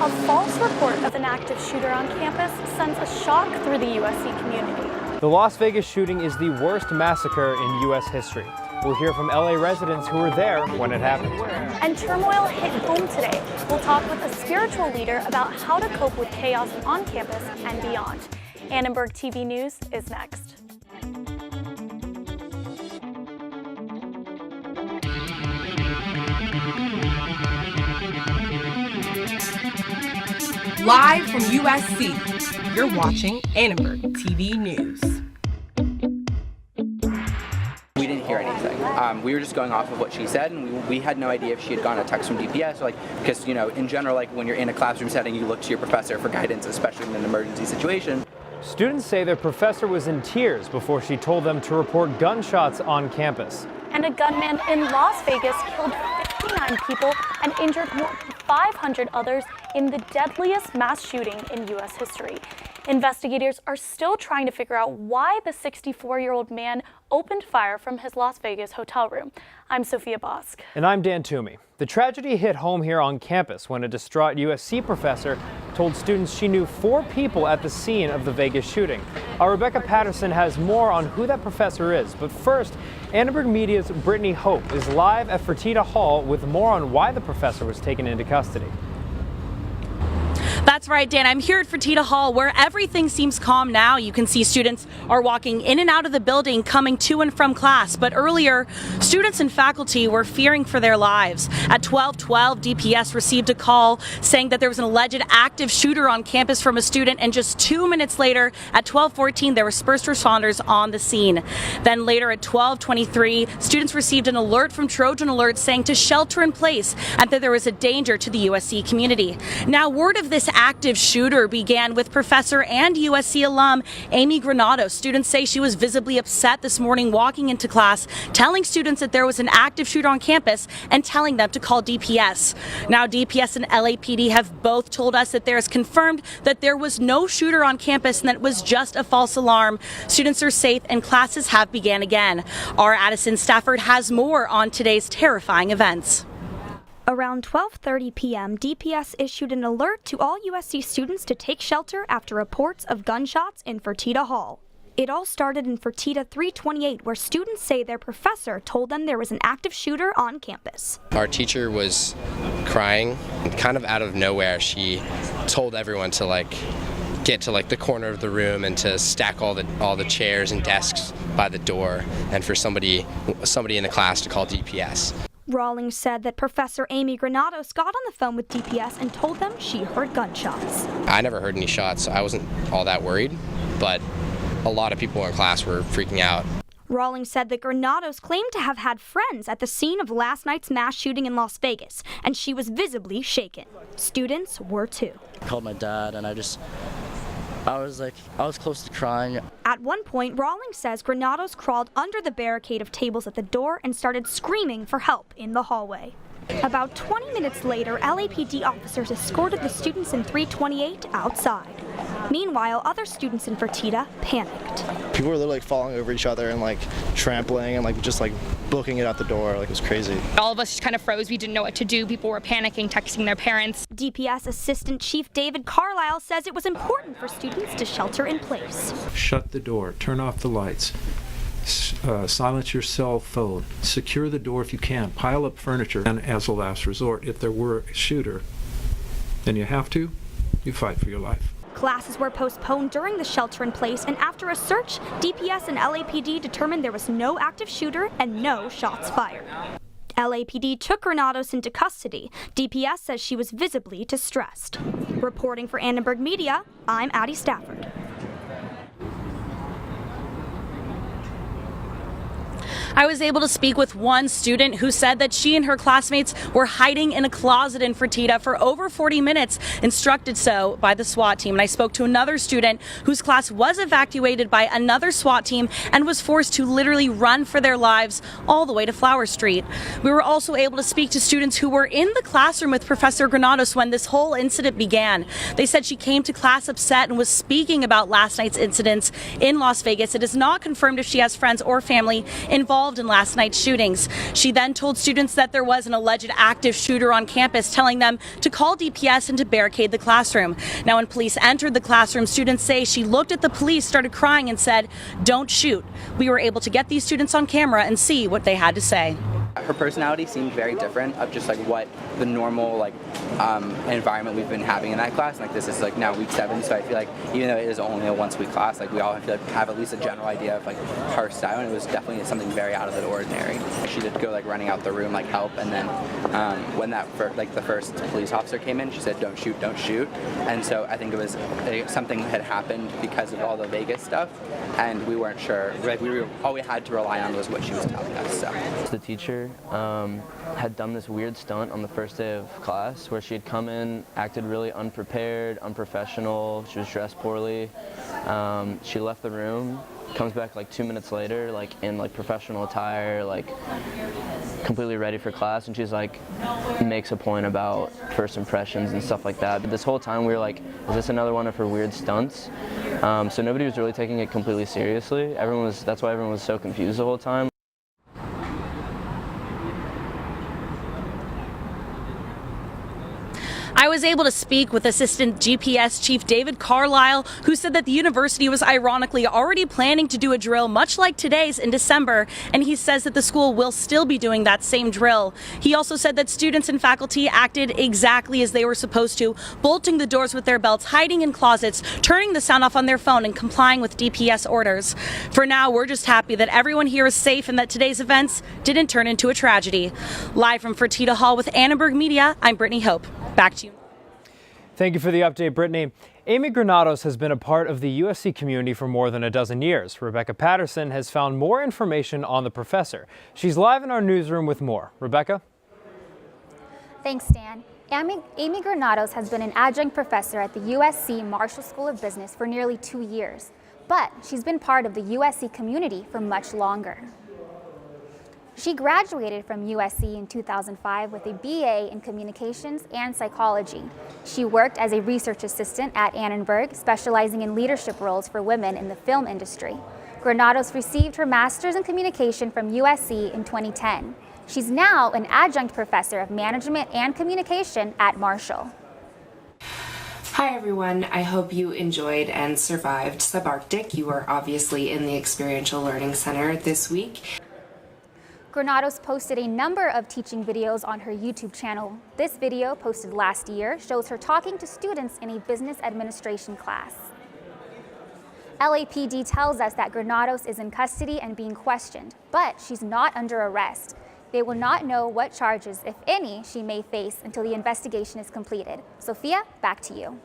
A false report of an active shooter on campus sends a shock through the USC community. The Las Vegas shooting is the worst massacre in U.S. history. We'll hear from LA residents who were there when it happened. And turmoil hit home today. We'll talk with a spiritual leader about how to cope with chaos on campus and beyond. Annenberg TV News is next. Live from USC, you're watching Annenberg TV News. We didn't hear anything. We were just going off of what she said, and we had no idea if she had gotten a text from DPS, because, in general, when you're in a classroom setting, you look to your professor for guidance, especially in an emergency situation. Students say their professor was in tears before she told them to report gunshots on campus. And a gunman in Las Vegas killed 59 people and injured more than 500 others in the deadliest mass shooting in U.S. history. Investigators are still trying to figure out why the 64-year-old man opened fire from his Las Vegas hotel room. I'm Sophia Bosk. And I'm Dan Toomey. The tragedy hit home here on campus when a distraught USC professor told students she knew 4 people at the scene of the Vegas shooting. Our Rebecca Patterson has more on who that professor is. But first, Annenberg Media's Brittany Hope is live at Fertitta Hall with more on why the professor was taken into custody. That's right, Dan. I'm here at Fertitta Hall where everything seems calm now. You can see students are walking in and out of the building, coming to and from class. But earlier, students and faculty were fearing for their lives. At 12:12, DPS received a call saying that there was an alleged active shooter on campus from a student. And just 2 minutes later, at 12:14, there were first responders on the scene. Then later at 12:23, students received an alert from Trojan Alert saying to shelter in place and that there was a danger to the USC community. Now, word of this active shooter began with professor and USC alum Amy Granado. Students say she was visibly upset this morning walking into class, telling students that there was an active shooter on campus and telling them to call DPS. Now, DPS and LAPD have both told us that there is confirmed that there was no shooter on campus and that it was just a false alarm. Students are safe and classes have began again. Our Addison Stafford has more on today's terrifying events. Around 12:30 p.m., DPS issued an alert to all USC students to take shelter after reports of gunshots in Fertitta Hall. It all started in Fertitta 328, where students say their professor told them there was an active shooter on campus. Our teacher was crying, and kind of out of nowhere, she told everyone to get to the corner of the room and to stack all the chairs and desks by the door, and for somebody in the class to call DPS. Rawlings said that Professor Amy Granados got on the phone with DPS and told them she heard gunshots. I never heard any shots, so I wasn't all that worried, but a lot of people in class were freaking out. Rawlings said that Granados claimed to have had friends at the scene of last night's mass shooting in Las Vegas, and she was visibly shaken. Students were too. I called my dad, and I was close to crying. At one point, Rawlings says Granados crawled under the barricade of tables at the door and started screaming for help in the hallway. About 20 minutes later, LAPD officers escorted the students in 328 outside. Meanwhile, other students in Fertitta panicked. People were literally falling over each other and trampling and just booking it out the door. It was crazy. All of us just kind of froze. We didn't know what to do. People were panicking, texting their parents. DPS Assistant Chief David Carlisle says it was important for students to shelter in place. Shut the door, turn off the lights, silence your cell phone, secure the door if you can, pile up furniture, and as a last resort, if there were a shooter, then you fight for your life. Classes were postponed during the shelter in place, and after a search, DPS and LAPD determined there was no active shooter and no shots fired. LAPD took Granados into custody. DPS says she was visibly distressed. Reporting for Annenberg Media, I'm Addie Stafford. I was able to speak with one student who said that she and her classmates were hiding in a closet in Fertitta for over 40 minutes, instructed so by the SWAT team. And I spoke to another student whose class was evacuated by another SWAT team and was forced to literally run for their lives all the way to Flower Street. We were also able to speak to students who were in the classroom with Professor Granados when this whole incident began. They said she came to class upset and was speaking about last night's incidents in Las Vegas. It is not confirmed if she has friends or family involved involved in last night's shootings. She then told students that there was an alleged active shooter on campus, telling them to call DPS and to barricade the classroom. Now, when police entered the classroom, students say she looked at the police, started crying, and said, "Don't shoot." We were able to get these students on camera and see what they had to say. Her personality seemed very different of just like what the normal environment we've been having in that class. Like this is like now week 7, so I feel like even though it is only a once-a-week class, like we all have at least a general idea of like her style, and it was definitely something very out of the ordinary. She did go like running out the room like help, and then when the first police officer came in, she said, "Don't shoot, don't shoot." And so I think it was something had happened because of all the Vegas stuff, and we weren't sure. Like all we had to rely on was what she was telling us. So the teacher had done this weird stunt on the first day of class where she had come in, acted really unprepared, unprofessional. She was dressed poorly. She left the room, comes back like 2 minutes later, like in like professional attire, like completely ready for class, and she's like makes a point about first impressions and stuff like that. But this whole time we were like, is this another one of her weird stunts? So nobody was really taking it completely seriously. That's why everyone was so confused the whole time. I was able to speak with Assistant GPS Chief David Carlisle, who said that the university was ironically already planning to do a drill much like today's in December, and he says that the school will still be doing that same drill. He also said that students and faculty acted exactly as they were supposed to, bolting the doors with their belts, hiding in closets, turning the sound off on their phone, and complying with DPS orders. For now, we're just happy that everyone here is safe and that today's events didn't turn into a tragedy. Live from Fertitta Hall with Annenberg Media, I'm Brittany Hope. Back to you. Thank you for the update, Brittany. Amy Granados has been a part of the USC community for more than a dozen years. Rebecca Patterson has found more information on the professor. She's live in our newsroom with more. Rebecca? Thanks, Dan. Amy Granados has been an adjunct professor at the USC Marshall School of Business for nearly 2 years, but she's been part of the USC community for much longer. She graduated from USC in 2005 with a BA in Communications and Psychology. She worked as a research assistant at Annenberg, specializing in leadership roles for women in the film industry. Granados received her master's in communication from USC in 2010. She's now an adjunct professor of management and communication at Marshall. Hi everyone, I hope you enjoyed and survived Subarctic. You were obviously in the Experiential Learning Center this week. Granados posted a number of teaching videos on her YouTube channel. This video, posted last year, shows her talking to students in a business administration class. LAPD tells us that Granados is in custody and being questioned, but she's not under arrest. They will not know what charges, if any, she may face until the investigation is completed. Sophia, back to you.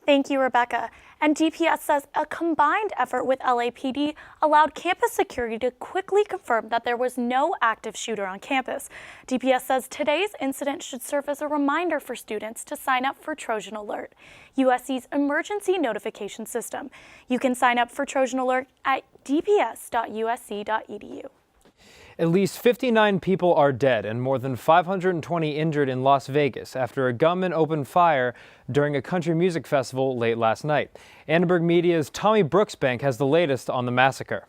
Thank you, Rebecca. And DPS says a combined effort with LAPD allowed campus security to quickly confirm that there was no active shooter on campus. DPS says today's incident should serve as a reminder for students to sign up for Trojan Alert, USC's emergency notification system. You can sign up for Trojan Alert at dps.usc.edu. At least 59 people are dead and more than 520 injured in Las Vegas after a gunman opened fire during a country music festival late last night. Annenberg Media's Tommy Brooksbank has the latest on the massacre.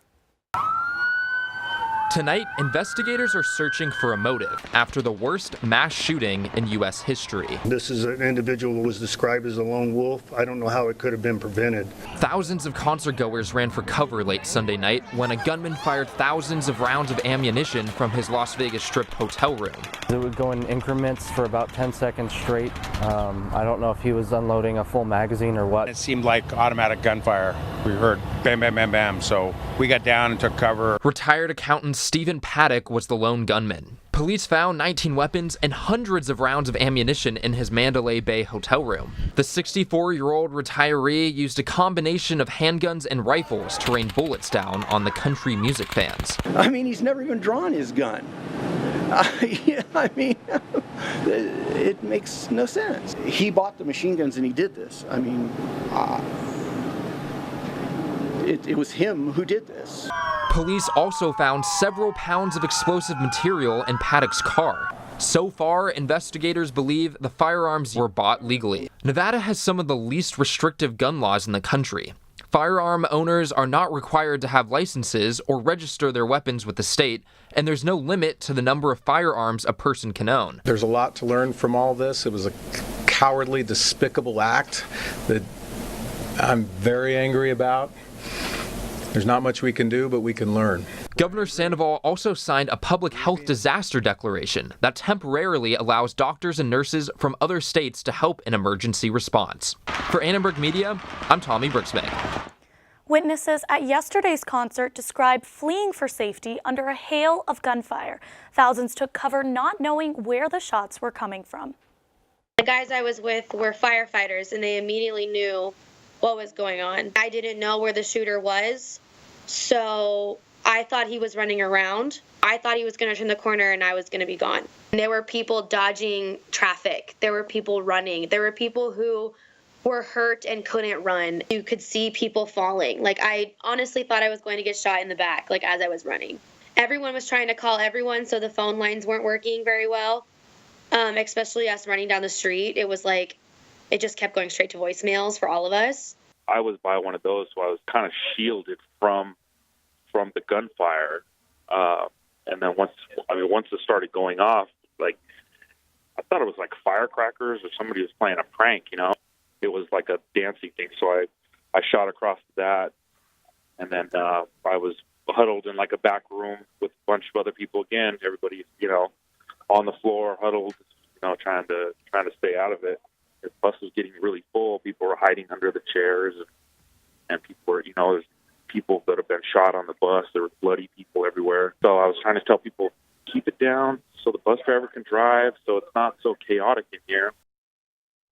Tonight, investigators are searching for a motive after the worst mass shooting in U.S. history. This is an individual who was described as a lone wolf. I don't know how it could have been prevented. Thousands of concertgoers ran for cover late Sunday night when a gunman fired thousands of rounds of ammunition from his Las Vegas Strip hotel room. It would go in increments for about 10 seconds straight. I don't know if he was unloading a full magazine or what. It seemed like automatic gunfire. We heard bam, bam, bam, bam. So we got down and took cover. Retired accountant Stephen Paddock was the lone gunman. Police found 19 weapons and hundreds of rounds of ammunition in his Mandalay Bay hotel room. The 64-year-old retiree used a combination of handguns and rifles to rain bullets down on the country music fans. I mean, he's never even drawn his gun. I mean, it makes no sense. He bought the machine guns and he did this. I mean, it was him who did this. Police also found several pounds of explosive material in Paddock's car. So far, investigators believe the firearms were bought legally. Nevada has some of the least restrictive gun laws in the country. Firearm owners are not required to have licenses or register their weapons with the state, and there's no limit to the number of firearms a person can own. There's a lot to learn from all this. It was a cowardly, despicable act that I'm very angry about. There's not much we can do, but we can learn. Governor Sandoval also signed a public health disaster declaration that temporarily allows doctors and nurses from other states to help in emergency response. For Annenberg Media, I'm Tommy Brooksbank. Witnesses at yesterday's concert described fleeing for safety under a hail of gunfire. Thousands took cover not knowing where the shots were coming from. The guys I was with were firefighters, and they immediately knew what was going on. I didn't know where the shooter was, so I thought he was running around. I thought he was going to turn the corner and I was going to be gone. There were people dodging traffic. There were people running. There were people who were hurt and couldn't run. You could see people falling. Like, I honestly thought I was going to get shot in the back, like, as I was running. Everyone was trying to call everyone, so the phone lines weren't working very well, especially us running down the street. It was like, it just kept going straight to voicemails for all of us. I was by one of those, so I was kind of shielded from the gunfire. And then once it started going off, like, I thought it was like firecrackers or somebody was playing a prank, you know? It was like a dancing thing. So I shot across that, and then I was huddled in like a back room with a bunch of other people again. Everybody, you know, on the floor, huddled, you know, trying to stay out of it. The bus was getting really full. People were hiding under the chairs, and people were, you know, there's people that have been shot on the bus. There were bloody people everywhere. So I was trying to tell people, keep it down so the bus driver can drive, so it's not so chaotic in here.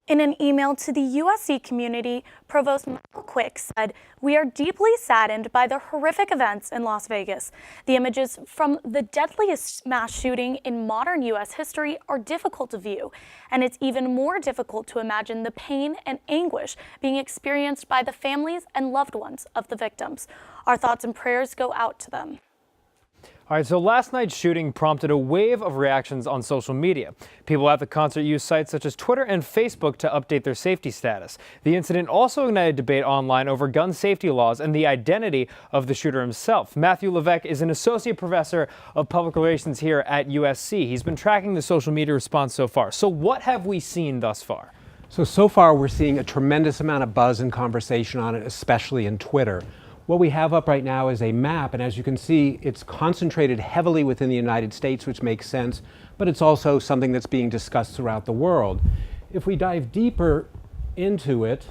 In an email to the USC community, Provost Michael Quick said, "We are deeply saddened by the horrific events in Las Vegas. The images from the deadliest mass shooting in modern U.S. history are difficult to view, and it's even more difficult to imagine the pain and anguish being experienced by the families and loved ones of the victims. Our thoughts and prayers go out to them." All right, so last night's shooting prompted a wave of reactions on social media. People at the concert used sites such as Twitter and Facebook to update their safety status. The incident also ignited debate online over gun safety laws and the identity of the shooter himself. Matthew Levesque is an associate professor of public relations here at USC. He's been tracking the social media response so far. So what have we seen thus far? So far we're seeing a tremendous amount of buzz and conversation on it, especially in Twitter. What we have up right now is a map, and as you can see, it's concentrated heavily within the United States, which makes sense, but it's also something that's being discussed throughout the world. If we dive deeper into it,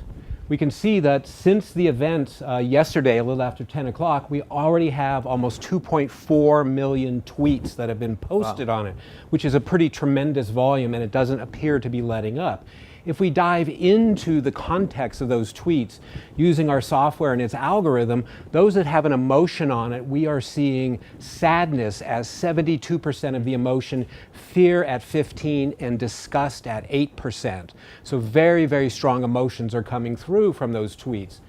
we can see that since the event yesterday, a little after 10 o'clock, we already have almost 2.4 million tweets that have been posted on it, which is a pretty tremendous volume, and it doesn't appear to be letting up. If we dive into the context of those tweets using our software and its algorithm, those that have an emotion on it, we are seeing sadness as 72% of the emotion, fear at 15%, and disgust at 8%. So very, very strong emotions are coming through from those tweets.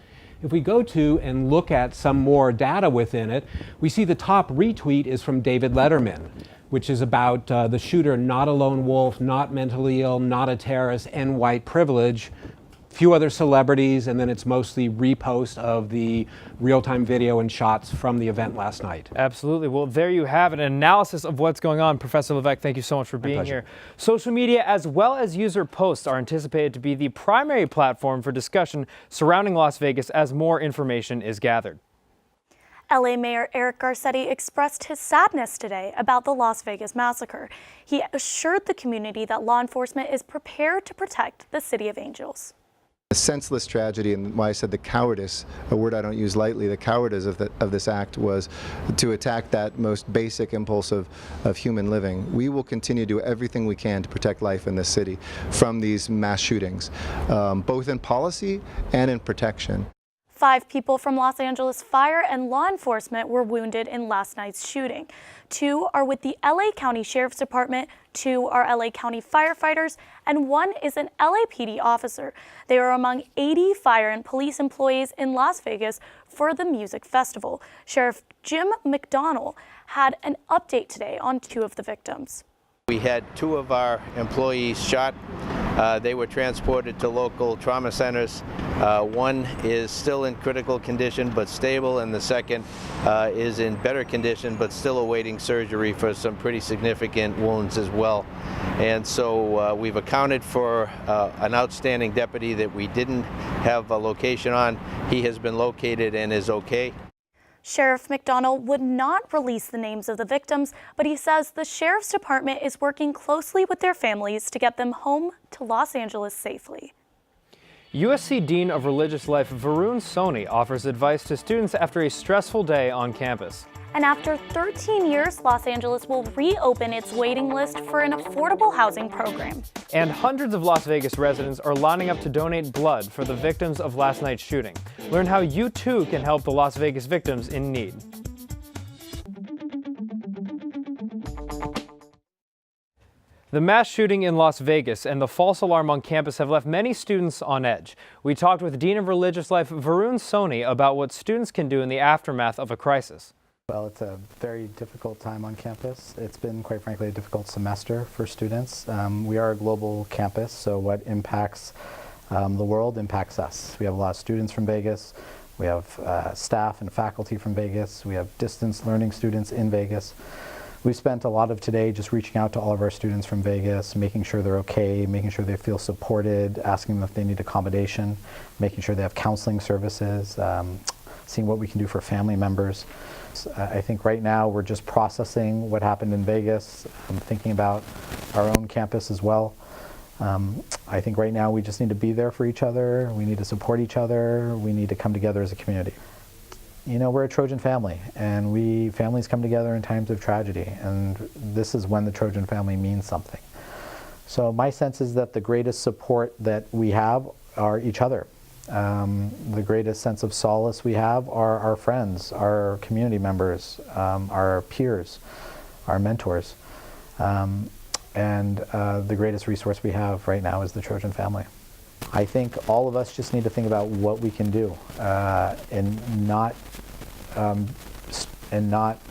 If we go to and look at some more data within it, we see the top retweet is from David Letterman, which is about the shooter, not a lone wolf, not mentally ill, not a terrorist, and white privilege. Few other celebrities, and then it's mostly repost of the real-time video and shots from the event last night. Absolutely. Well, there you have it, an analysis of what's going on. Professor Levesque, thank you so much for being here. Social media as well as user posts are anticipated to be the primary platform for discussion surrounding Las Vegas as more information is gathered. LA Mayor Eric Garcetti expressed his sadness today about the Las Vegas massacre. He assured the community that law enforcement is prepared to protect the City of Angels. The senseless tragedy, and why I said the cowardice, a word I don't use lightly, the cowardice of this act was to attack that most basic impulse of human living. We will continue to do everything we can to protect life in this city from these mass shootings, both in policy and in protection. 5 people from Los Angeles Fire and law enforcement were wounded in last night's shooting. 2 are with the LA County Sheriff's Department, 2 are LA County firefighters, and 1 is an LAPD officer. They are among 80 fire and police employees in Las Vegas for the music festival. Sheriff Jim McDonnell had an update today on 2 of the victims. We had 2 of our employees shot They were transported to local trauma centers. One is still in critical condition but stable, and the second is in better condition but still awaiting surgery for some pretty significant wounds as well. And so we've accounted for an outstanding deputy that we didn't have a location on. He has been located and is okay. Sheriff McDonald would not release the names of the victims, but he says the Sheriff's Department is working closely with their families to get them home to Los Angeles safely. USC Dean of Religious Life Varun Soni offers advice to students after a stressful day on campus. And after 13 years, Los Angeles will reopen its waiting list for an affordable housing program. And hundreds of Las Vegas residents are lining up to donate blood for the victims of last night's shooting. Learn how you too can help the Las Vegas victims in need. The mass shooting in Las Vegas and the false alarm on campus have left many students on edge. We talked with Dean of Religious Life Varun Soni about what students can do in the aftermath of a crisis. Well, it's a very difficult time on campus. It's been, quite frankly, a difficult semester for students. We are a global campus, so what impacts the world impacts us. We have a lot of students from Vegas. We have staff and faculty from Vegas. We have distance learning students in Vegas. We spent a lot of today just reaching out to all of our students from Vegas, making sure they're okay, making sure they feel supported, asking them if they need accommodation, making sure they have counseling services, seeing what we can do for family members. I think right now we're just processing what happened in Vegas. I'm thinking about our own campus as well. I think right now we just need to be there for each other. We need to support each other. We need to come together as a community. You know, we're a Trojan family, and families come together in times of tragedy, and this is when the Trojan family means something. So my sense is that the greatest support that we have are each other. The greatest sense of solace we have are our friends, our community members, our peers, our mentors. And the greatest resource we have right now is the Trojan family. I think all of us just need to think about what we can do and not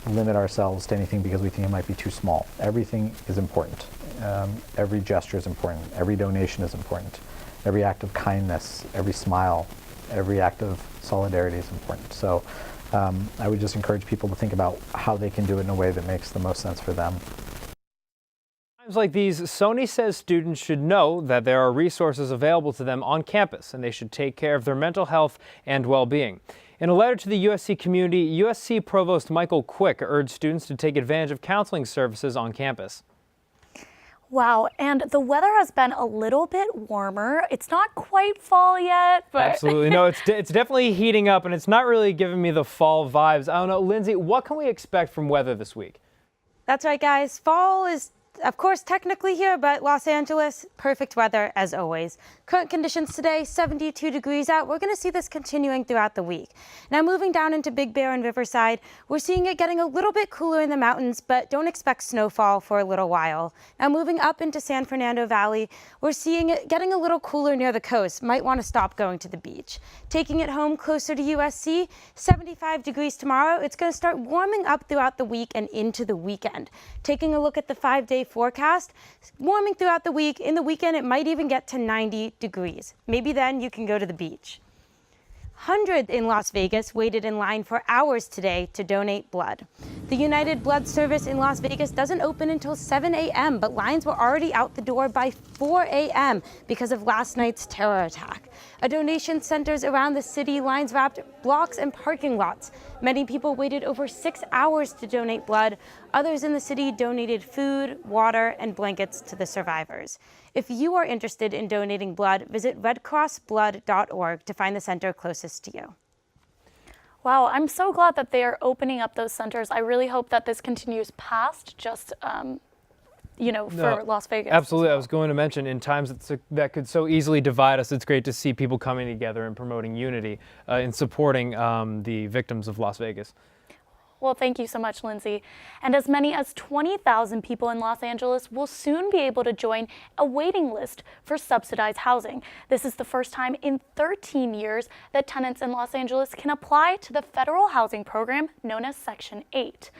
limit ourselves to anything because we think it might be too small. Everything is important. Every gesture is important. Every donation is important. Every act of kindness, every smile, every act of solidarity is important. So I would just encourage people to think about how they can do it in a way that makes the most sense for them. Times like these, Soni says students should know that there are resources available to them on campus, and they should take care of their mental health and well-being. In a letter to the USC community, USC Provost Michael Quick urged students to take advantage of counseling services on campus. Wow, and the weather has been a little bit warmer. It's not quite fall yet, but... Absolutely. No, it's definitely heating up, and it's not really giving me the fall vibes. I don't know, Lindsay, what can we expect from weather this week? That's right, guys. Fall is, of course, technically here, but Los Angeles, perfect weather as always. Current conditions today, 72 degrees out. We're going to see this continuing throughout the week. Now moving down into Big Bear and Riverside, we're seeing it getting a little bit cooler in the mountains, but don't expect snowfall for a little while. Now moving up into San Fernando Valley, we're seeing it getting a little cooler near the coast. Might want to stop going to the beach. Taking it home closer to USC, 75 degrees tomorrow. It's going to start warming up throughout the week and into the weekend. Taking a look at the 5-day forecast, warming throughout the week. In the weekend, it might even get to 90 degrees. Maybe then you can go to the beach. Hundreds in Las Vegas waited in line for hours today to donate blood. The United Blood Service in Las Vegas doesn't open until 7 a.m., but lines were already out the door by 4 a.m. because of last night's terror attack. At donation centers around the city, lines wrapped blocks and parking lots. Many people waited over 6 hours to donate blood. Others in the city donated food, water, and blankets to the survivors. If you are interested in donating blood, visit redcrossblood.org to find the center closest to you. Wow, I'm so glad that they are opening up those centers. I really hope that this continues past just, for Las Vegas. Absolutely. I was going to mention in times that could so easily divide us, it's great to see people coming together and promoting unity in supporting the victims of Las Vegas. Well, thank you so much, Lindsay. And as many as 20,000 people in Los Angeles will soon be able to join a waiting list for subsidized housing. This is the first time in 13 years that tenants in Los Angeles can apply to the federal housing program known as Section 8.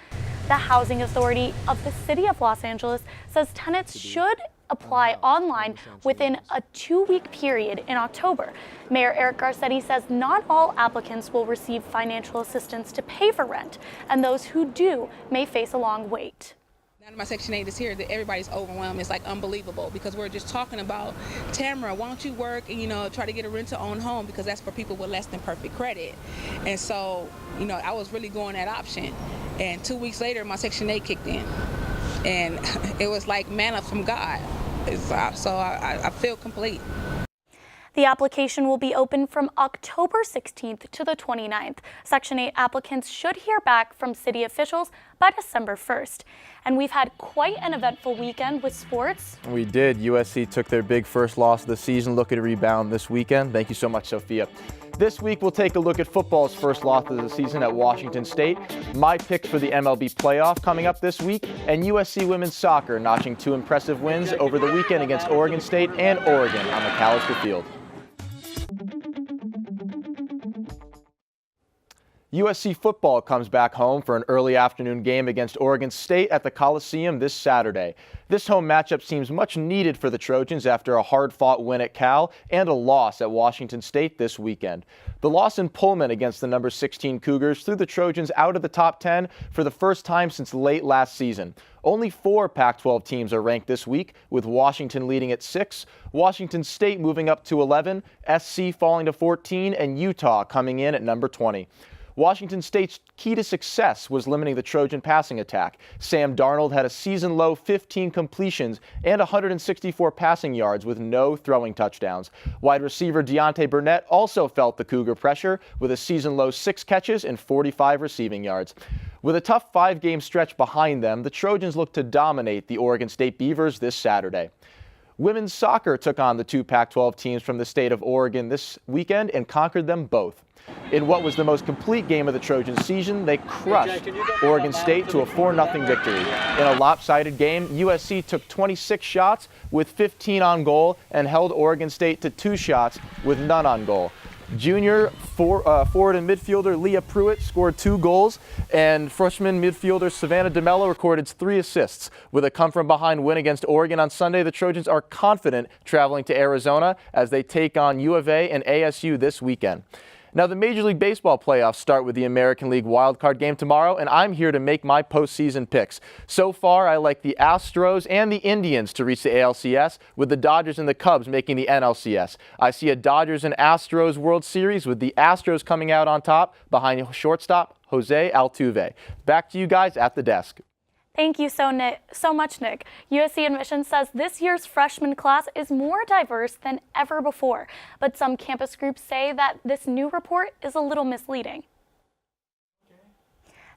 The Housing Authority of the City of Los Angeles says tenants should apply online within a 2-week period in October. Mayor Eric Garcetti says not all applicants will receive financial assistance to pay for rent, and those who do may face a long wait. Now that my Section 8 is here, that everybody's overwhelmed. It's like unbelievable because we're just talking about, Tamara, why don't you work and, try to get a rent-to-own home, because that's for people with less than perfect credit. And so, I was really going that option. And 2 weeks later, my Section 8 kicked in. And it was like manna from God. So I feel complete. The application will be open from October 16th to the 29th. Section 8 applicants should hear back from city officials by December 1st. And we've had quite an eventful weekend with sports. We did. USC took their big first loss of the season, looking to rebound this weekend. Thank you so much, Sophia. This week, we'll take a look at football's first loss of the season at Washington State, my picks for the MLB playoff coming up this week, and USC women's soccer notching 2 impressive wins over the weekend against Oregon State and Oregon on McAllister Field. USC football comes back home for an early afternoon game against Oregon State at the Coliseum this Saturday. This home matchup seems much needed for the Trojans after a hard-fought win at Cal and a loss at Washington State this weekend. The loss in Pullman against the number 16 Cougars threw the Trojans out of the top 10 for the first time since late last season. Only 4 Pac-12 teams are ranked this week, with Washington leading at 6, Washington State moving up to 11, SC falling to 14, and Utah coming in at number 20. Washington State's key to success was limiting the Trojan passing attack. Sam Darnold had a season-low 15 completions and 164 passing yards with no throwing touchdowns. Wide receiver Deontay Burnett also felt the Cougar pressure with a season-low 6 catches and 45 receiving yards. With a tough 5-game stretch behind them, the Trojans look to dominate the Oregon State Beavers this Saturday. Women's soccer took on the 2 Pac-12 teams from the state of Oregon this weekend and conquered them both. In what was the most complete game of the Trojan season, they crushed Oregon State to a 4-0 victory. In a lopsided game, USC took 26 shots with 15 on goal and held Oregon State to 2 shots with none on goal. Junior forward and midfielder Leah Pruitt scored 2 goals, and freshman midfielder Savannah DeMello recorded 3 assists. With a come-from-behind win against Oregon on Sunday, the Trojans are confident traveling to Arizona as they take on U of A and ASU this weekend. Now, the Major League Baseball playoffs start with the American League wildcard game tomorrow, and I'm here to make my postseason picks. So far, I like the Astros and the Indians to reach the ALCS, with the Dodgers and the Cubs making the NLCS. I see a Dodgers and Astros World Series with the Astros coming out on top behind shortstop Jose Altuve. Back to you guys at the desk. Thank you so much, Nick. USC Admissions says this year's freshman class is more diverse than ever before, but some campus groups say that this new report is a little misleading.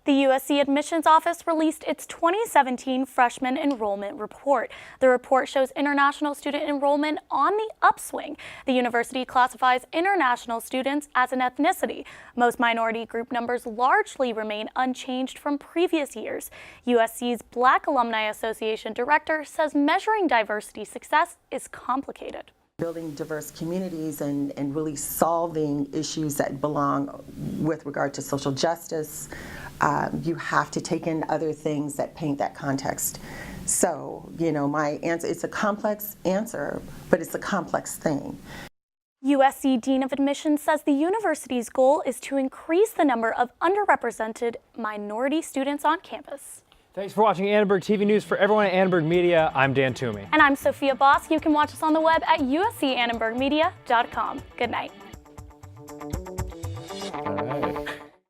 The USC Admissions Office released its 2017 freshman enrollment report. The report shows international student enrollment on the upswing. The university classifies international students as an ethnicity. Most minority group numbers largely remain unchanged from previous years. USC's Black Alumni Association director says measuring diversity success is complicated. Building diverse communities and really solving issues that belong with regard to social justice, you have to take in other things that paint that context. So, my answer, it's a complex answer, but it's a complex thing. USC Dean of Admissions says the university's goal is to increase the number of underrepresented minority students on campus. Thanks for watching Annenberg TV News. For everyone at Annenberg Media, I'm Dan Toomey. And I'm Sophia Boss. You can watch us on the web at uscannenbergmedia.com. Good night.